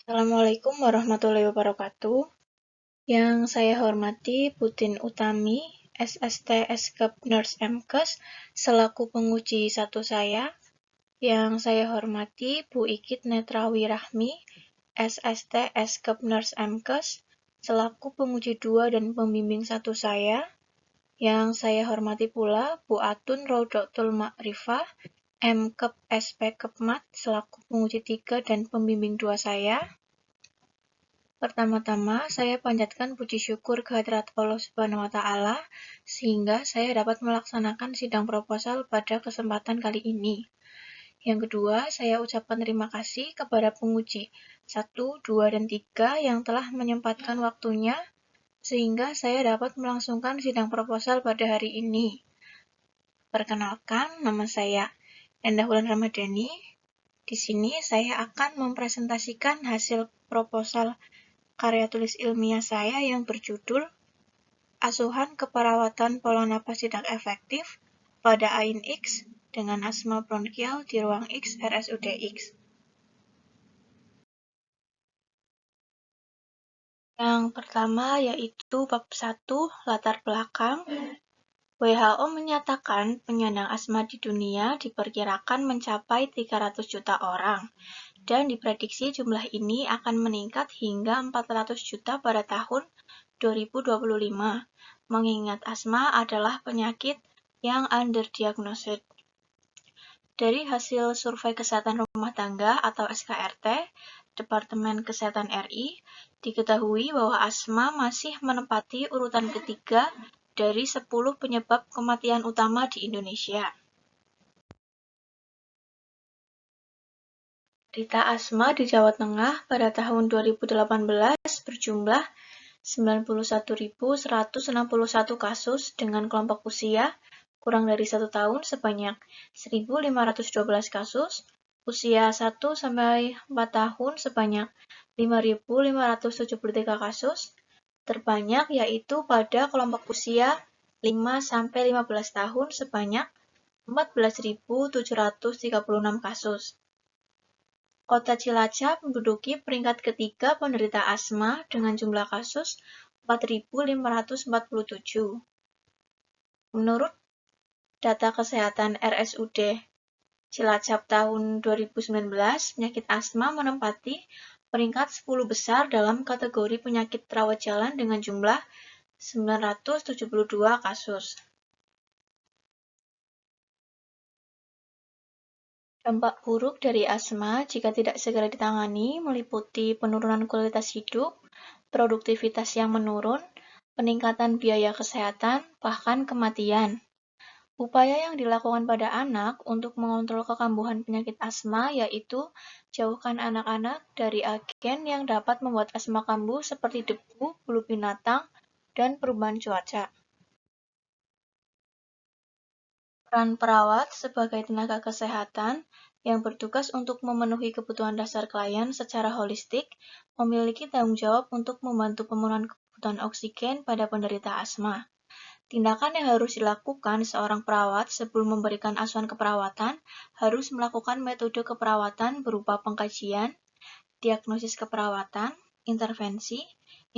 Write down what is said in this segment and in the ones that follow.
Assalamualaikum warahmatullahi wabarakatuh. Yang saya hormati Putin Utami, SST Eskep Nurse MKes, selaku penguji satu saya. Yang saya hormati Bu Ikit Netrawi Rahmi, SST Eskep Nurse MKes, selaku penguji 2 dan pembimbing satu saya. Yang saya hormati pula Bu Atun Raudatul Makrifah, MKep SP Kepmat, selaku penguji 3 dan pembimbing 2 saya. Pertama-tama, saya panjatkan puji syukur kehadirat Allah Subhanahu wa Ta'ala, sehingga saya dapat melaksanakan sidang proposal pada kesempatan kali ini. Yang kedua, saya ucapkan terima kasih kepada penguji 1, 2, dan 3 yang telah menyempatkan waktunya, sehingga saya dapat melangsungkan sidang proposal pada hari ini. Perkenalkan, nama saya Endah Wulan Ramadhani. Di sini saya akan mempresentasikan hasil proposal karya tulis ilmiah saya yang berjudul Asuhan Keperawatan Pola Napas Tidak Efektif pada AIN X dengan asma bronkial di ruang X RSUD X. Yang pertama yaitu bab 1 latar belakang. WHO menyatakan penyandang asma di dunia diperkirakan mencapai 300 juta orang, dan diprediksi jumlah ini akan meningkat hingga 400 juta pada tahun 2025, mengingat asma adalah penyakit yang underdiagnosed. Dari hasil Survei Kesehatan Rumah Tangga atau SKRT, Departemen Kesehatan RI, diketahui bahwa asma masih menempati urutan ketiga dari 10 penyebab kematian utama di Indonesia. Derita asma di Jawa Tengah pada tahun 2018 berjumlah 91.161 kasus dengan kelompok usia kurang dari 1 tahun sebanyak 1.512 kasus, usia 1-4 tahun sebanyak 5.573 kasus, terbanyak yaitu pada kelompok usia 5-15 tahun sebanyak 14.736 kasus. Kota Cilacap menduduki peringkat ketiga penderita asma dengan jumlah kasus 4.547. Menurut data kesehatan RSUD Cilacap tahun 2019, penyakit asma menempati peringkat 10 besar dalam kategori penyakit rawat jalan dengan jumlah 972 kasus. Dampak buruk dari asma jika tidak segera ditangani meliputi penurunan kualitas hidup, produktivitas yang menurun, peningkatan biaya kesehatan, bahkan kematian. Upaya yang dilakukan pada anak untuk mengontrol kekambuhan penyakit asma yaitu jauhkan anak-anak dari agen yang dapat membuat asma kambuh seperti debu, bulu binatang, dan perubahan cuaca. Peran perawat sebagai tenaga kesehatan yang bertugas untuk memenuhi kebutuhan dasar klien secara holistik memiliki tanggung jawab untuk membantu pemenuhan kebutuhan oksigen pada penderita asma. Tindakan yang harus dilakukan seorang perawat sebelum memberikan asuhan keperawatan harus melakukan metode keperawatan berupa pengkajian, diagnosis keperawatan, intervensi,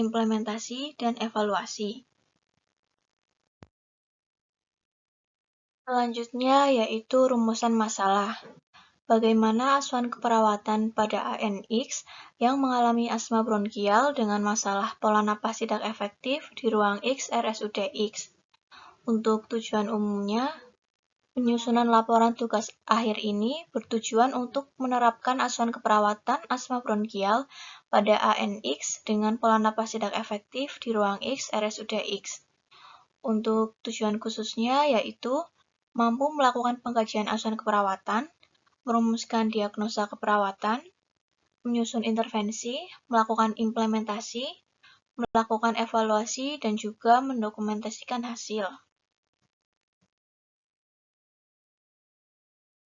implementasi, dan evaluasi. Selanjutnya yaitu rumusan masalah. Bagaimana asuhan keperawatan pada ANX yang mengalami asma bronkial dengan masalah pola napas tidak efektif di ruang X RSUD X. Untuk tujuan umumnya, penyusunan laporan tugas akhir ini bertujuan untuk menerapkan asuhan keperawatan asma bronkial pada ANX dengan pola napas tidak efektif di ruang X RSUD X. Untuk tujuan khususnya yaitu mampu melakukan pengkajian asuhan keperawatan, merumuskan diagnosa keperawatan, menyusun intervensi, melakukan implementasi, melakukan evaluasi, dan juga mendokumentasikan hasil.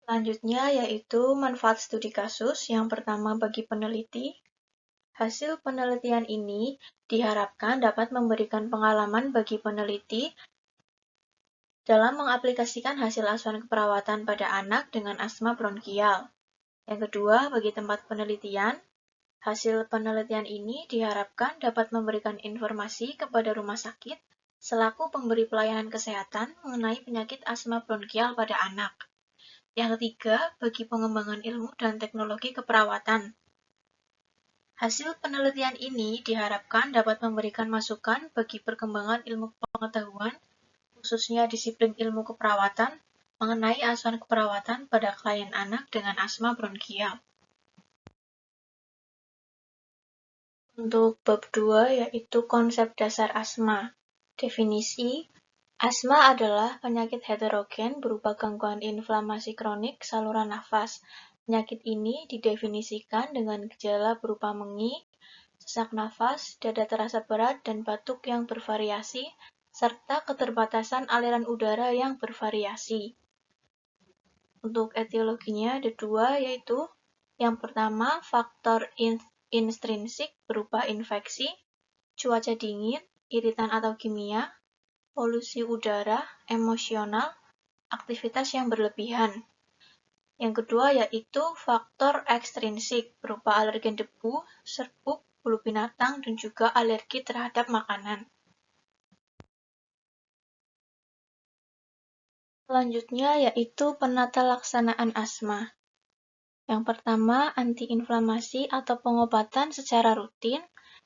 Selanjutnya yaitu manfaat studi kasus yang pertama bagi peneliti. Hasil penelitian ini diharapkan dapat memberikan pengalaman bagi peneliti dalam mengaplikasikan hasil asuhan keperawatan pada anak dengan asma bronkial. Yang kedua, bagi tempat penelitian, Hasil penelitian ini diharapkan dapat memberikan informasi kepada rumah sakit selaku pemberi pelayanan kesehatan mengenai penyakit asma bronkial pada anak. Yang ketiga, bagi pengembangan ilmu dan teknologi keperawatan. Hasil penelitian ini diharapkan dapat memberikan masukan bagi perkembangan ilmu pengetahuan, khususnya disiplin ilmu keperawatan, mengenai asuhan keperawatan pada klien anak dengan asma bronkial. Untuk bab 2 yaitu konsep dasar asma. Definisi, asma adalah penyakit heterogen berupa gangguan inflamasi kronik saluran nafas. Penyakit ini didefinisikan dengan gejala berupa mengi, sesak nafas, dada terasa berat, dan batuk yang bervariasi, serta keterbatasan aliran udara yang bervariasi. Untuk etiologinya ada dua, yaitu yang pertama faktor intrinsik berupa infeksi, cuaca dingin, iritan atau kimia, polusi udara, emosional, aktivitas yang berlebihan. Yang kedua yaitu faktor ekstrinsik berupa alergen debu, serbuk, bulu binatang, dan juga alergi terhadap makanan. Selanjutnya yaitu penata laksanaan asma. Yang pertama, antiinflamasi atau pengobatan secara rutin.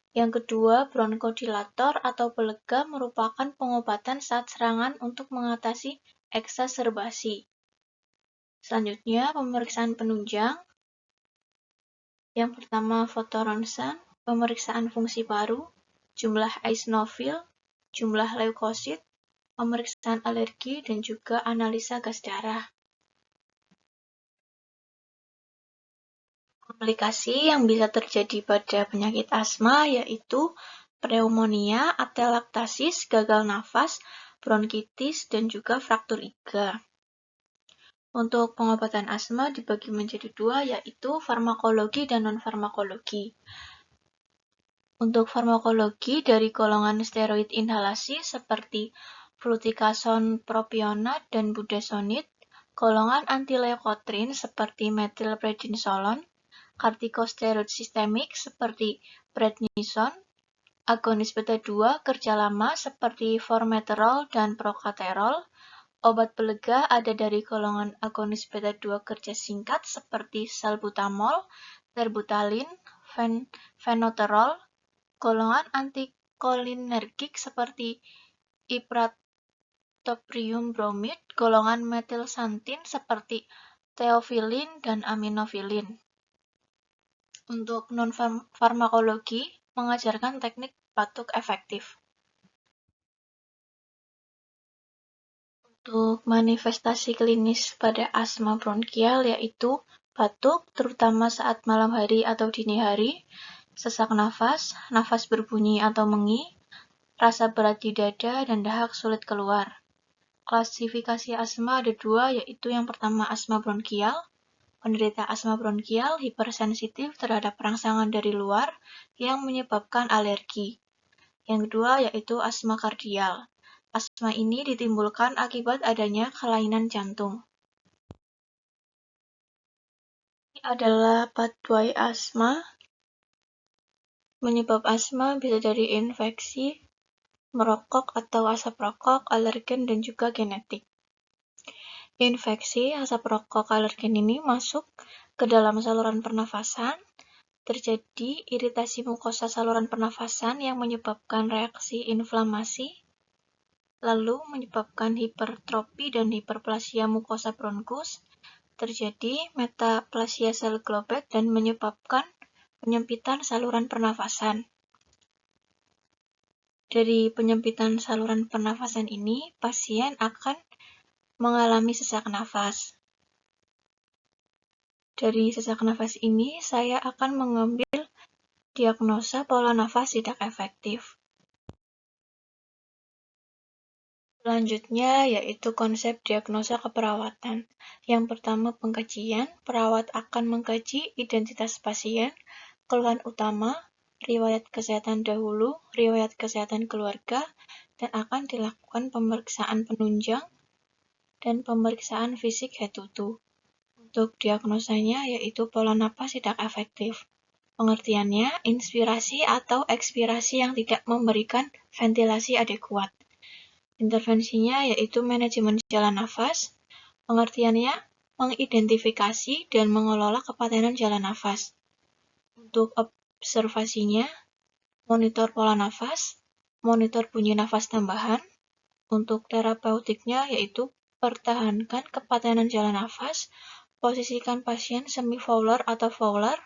Yang kedua, bronkodilator atau pelega merupakan pengobatan saat serangan untuk mengatasi eksaserbasi. Selanjutnya, pemeriksaan penunjang. Yang pertama, fotoronsen, pemeriksaan fungsi paru, jumlah eosinofil, jumlah leukosit, pemeriksaan alergi, dan juga analisa gas darah. Komplikasi yang bisa terjadi pada penyakit asma yaitu pneumonia, atelektasis, gagal nafas, bronkitis, dan juga fraktur iga. Untuk pengobatan asma dibagi menjadi dua, yaitu farmakologi dan non-farmakologi. Untuk farmakologi dari golongan steroid inhalasi seperti fluticasone propionate dan budesonide, golongan antileukotrin seperti metilprednisolone, kortikosteroid sistemik seperti prednison, agonis beta-2 kerja lama seperti formoterol dan procaterol. Obat pelega ada dari golongan agonis beta-2 kerja singkat seperti salbutamol, terbutalin, fenoterol, golongan antikolinergik seperti ipratoprium bromid, golongan metilsantin seperti theophylline dan aminofilin. Untuk non-farmakologi mengajarkan teknik batuk efektif. Untuk manifestasi klinis pada asma bronkial yaitu batuk, terutama saat malam hari atau dini hari, sesak nafas, nafas berbunyi atau mengi, rasa berat di dada, dan dahak sulit keluar. Klasifikasi asma ada dua, yaitu yang pertama asma bronkial. Penderita asma bronkial hipersensitif terhadap rangsangan dari luar yang menyebabkan alergi. Yang kedua yaitu asma kardial. Asma ini ditimbulkan akibat adanya kelainan jantung. Ini adalah pathway asma. Penyebab asma bisa dari infeksi, merokok atau asap rokok, alergen, dan juga genetik. Infeksi asap rokok alergen ini masuk ke dalam saluran pernafasan, terjadi iritasi mukosa saluran pernafasan yang menyebabkan reaksi inflamasi, lalu menyebabkan hipertrofi dan hiperplasia mukosa bronkus, terjadi metaplasia sel globet dan menyebabkan penyempitan saluran pernafasan. Dari penyempitan saluran pernafasan ini, pasien akan mengalami sesak nafas. Dari sesak nafas ini, saya akan mengambil diagnosa pola nafas tidak efektif. Selanjutnya yaitu konsep diagnosa keperawatan. Yang pertama pengkajian, perawat akan mengkaji identitas pasien, keluhan utama, riwayat kesehatan dahulu, riwayat kesehatan keluarga, dan akan dilakukan pemeriksaan penunjang dan pemeriksaan fisik head to toe. Untuk diagnosanya yaitu pola napas tidak efektif. Pengertiannya, inspirasi atau ekspirasi yang tidak memberikan ventilasi adekuat. Intervensinya yaitu manajemen jalan nafas. Pengertiannya, mengidentifikasi dan mengelola kepatenan jalan nafas. Untuk observasinya, monitor pola nafas, monitor bunyi nafas tambahan. Untuk terapeutiknya yaitu pertahankan kepatenan jalan nafas, posisikan pasien semi-fowler atau fowler.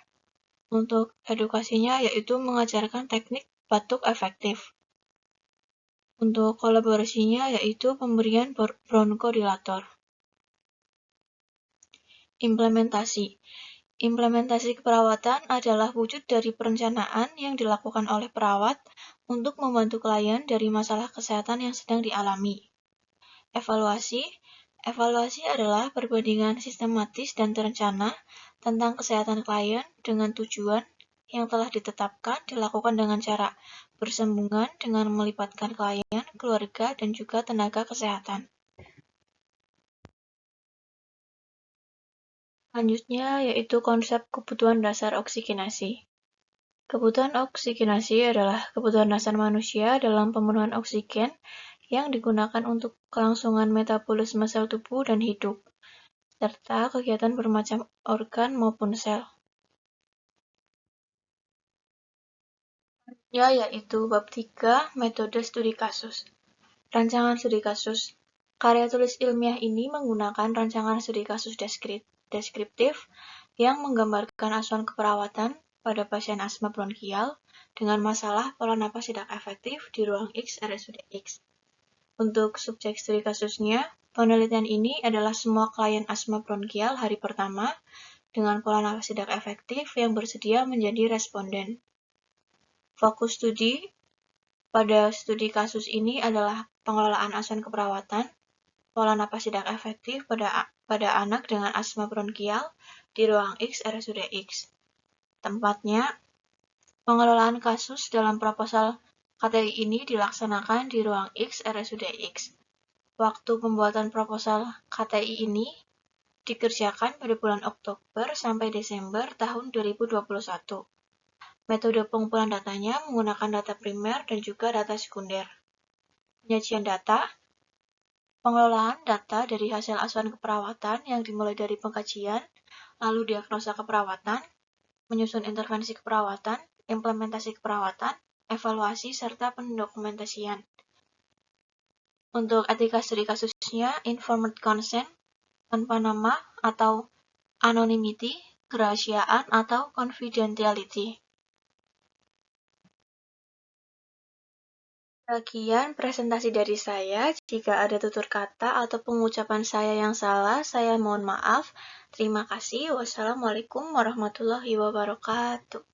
Untuk edukasinya yaitu mengajarkan teknik batuk efektif. Untuk kolaborasinya yaitu pemberian bronkodilator. Implementasi. Implementasi keperawatan adalah wujud dari perencanaan yang dilakukan oleh perawat untuk membantu klien dari masalah kesehatan yang sedang dialami. Evaluasi. Evaluasi adalah perbandingan sistematis dan terencana tentang kesehatan klien dengan tujuan yang telah ditetapkan dilakukan dengan cara bersambungan dengan melibatkan klien, keluarga, dan juga tenaga kesehatan. Selanjutnya yaitu konsep kebutuhan dasar oksigenasi. Kebutuhan oksigenasi adalah kebutuhan dasar manusia dalam pemenuhan oksigen yang digunakan untuk kelangsungan metabolisme sel tubuh dan hidup, serta kegiatan bermacam organ maupun sel. Yaitu bab 3, metode studi kasus. Rancangan studi kasus. Karya tulis ilmiah ini menggunakan rancangan studi kasus deskriptif yang menggambarkan asuhan keperawatan pada pasien asma bronkial dengan masalah pola napas tidak efektif di ruang X RSUD X. Untuk subjek studi kasusnya, penelitian ini adalah semua klien asma bronkial hari pertama dengan pola napas tidak efektif yang bersedia menjadi responden. Fokus studi pada studi kasus ini adalah pengelolaan asuhan keperawatan, pola napas tidak efektif pada anak dengan asma bronkial di ruang X RSUD X. Tempatnya, pengelolaan kasus dalam proposal KTI ini dilaksanakan di ruang X RSUD X. Waktu pembuatan proposal KTI ini dikerjakan pada bulan Oktober sampai Desember tahun 2021. Metode pengumpulan datanya menggunakan data primer dan juga data sekunder. Penyajian data, pengelolaan data dari hasil asuhan keperawatan yang dimulai dari pengkajian, lalu diagnosa keperawatan, menyusun intervensi keperawatan, implementasi keperawatan, evaluasi, serta pendokumentasian. Untuk etika studi kasusnya, informed consent, tanpa nama atau anonymity, kerahasiaan atau confidentiality. Sekian presentasi dari saya. Jika ada tutur kata atau pengucapan saya yang salah, saya mohon maaf. Terima kasih. Wassalamualaikum warahmatullahi wabarakatuh.